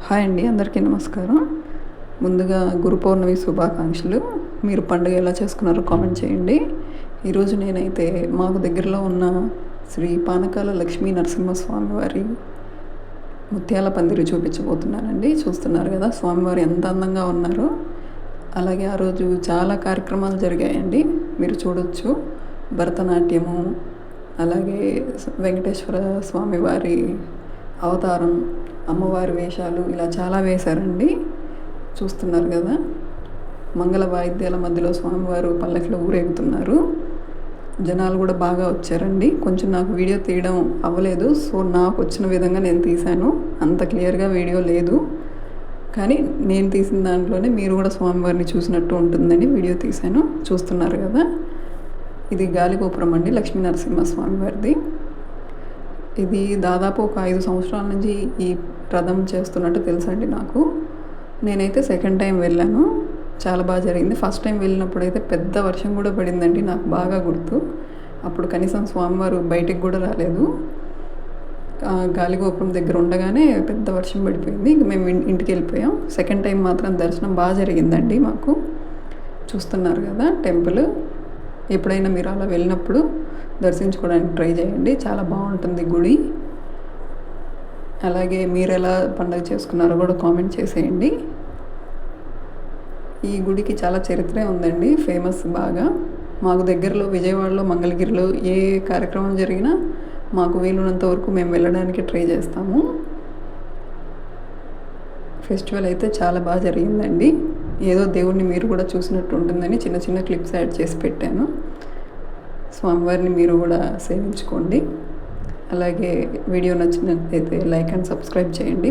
Hi అండి, అందరికీ నమస్కారం. ముందుగా గురు పౌర్ణమి శుభాకాంక్షలు. మీరు పండుగ ఎలా చేసుకున్నారో కామెంట్ చేయండి. ఈరోజు నేనైతే మాకు దగ్గరలో ఉన్న శ్రీ పానకాల లక్ష్మీ నరసింహస్వామి వారి ముత్యాల పందిరి చూపించబోతున్నానండి. చూస్తున్నారు కదా స్వామివారు ఎంత అందంగా ఉన్నారో. అలాగే ఆ రోజు చాలా కార్యక్రమాలు జరిగాయండి, మీరు చూడొచ్చు. భరతనాట్యము, అలాగే వెంకటేశ్వర స్వామి వారి అవతారం, అమ్మవారి వేషాలు, ఇలా చాలా వేశారండి. చూస్తున్నారు కదా, మంగళ వాయిద్యాల మధ్యలో స్వామివారు పల్లకిలో ఊరేగుతున్నారు. జనాలు కూడా బాగా వచ్చారండి. కొంచెం నాకు వీడియో తీయడం అవ్వలేదు, సో నాకు వచ్చిన విధంగా నేను తీశాను. అంత క్లియర్గా వీడియో లేదు, కానీ నేను తీసిన దాంట్లోనే మీరు కూడా స్వామివారిని చూసినట్టు ఉంటుందని వీడియో తీశాను. చూస్తున్నారు కదా, ఇది గాలిగోపురం అండి, లక్ష్మీ నరసింహస్వామి వారిది. ఇది దాదాపు ఒక 5 సంవత్సరాల నుంచి ఈ రథం చేస్తున్నట్టు తెలుసండి నాకు. నేనైతే సెకండ్ టైం వెళ్ళాను, చాలా బాగా జరిగింది. ఫస్ట్ టైం వెళ్ళినప్పుడు అయితే పెద్ద వర్షం కూడా పడిందండి, నాకు బాగా గుర్తు. అప్పుడు కనీసం స్వామివారు బయటికి కూడా రాలేదు. గాలిగోపురం దగ్గర ఉండగానే పెద్ద వర్షం పడిపోయింది, ఇంక మేము ఇంటికి వెళ్ళిపోయాం. సెకండ్ టైం మాత్రం దర్శనం బాగా జరిగిందండి మాకు. చూస్తున్నారు కదా టెంపుల్. ఎప్పుడైనా మీరు అలా వెళ్ళినప్పుడు దర్శించుకోవడానికి ట్రై చేయండి, చాలా బాగుంటుంది గుడి. అలాగే మీరు ఎలా పండుగ చేసుకున్నారో కూడా కామెంట్ చేసేయండి. ఈ గుడికి చాలా చరిత్రే ఉందండి, ఫేమస్ బాగా. మాకు దగ్గరలో విజయవాడలో, మంగళగిరిలో ఏ కార్యక్రమం జరిగినా మాకు వీలున్నంత వరకు మేము వెళ్ళడానికి ట్రై చేస్తాము. ఫెస్టివల్ అయితే చాలా బాగా జరిగిందండి. ఏదో దేవుణ్ణి మీరు కూడా చూసినట్టు ఉంటుందని చిన్న చిన్న క్లిప్స్ యాడ్ చేసి పెట్టాను. స్వామివారిని మీరు కూడా సేవించుకోండి. అలాగే వీడియో నచ్చినట్లయితే లైక్ అండ్ సబ్స్క్రైబ్ చేయండి.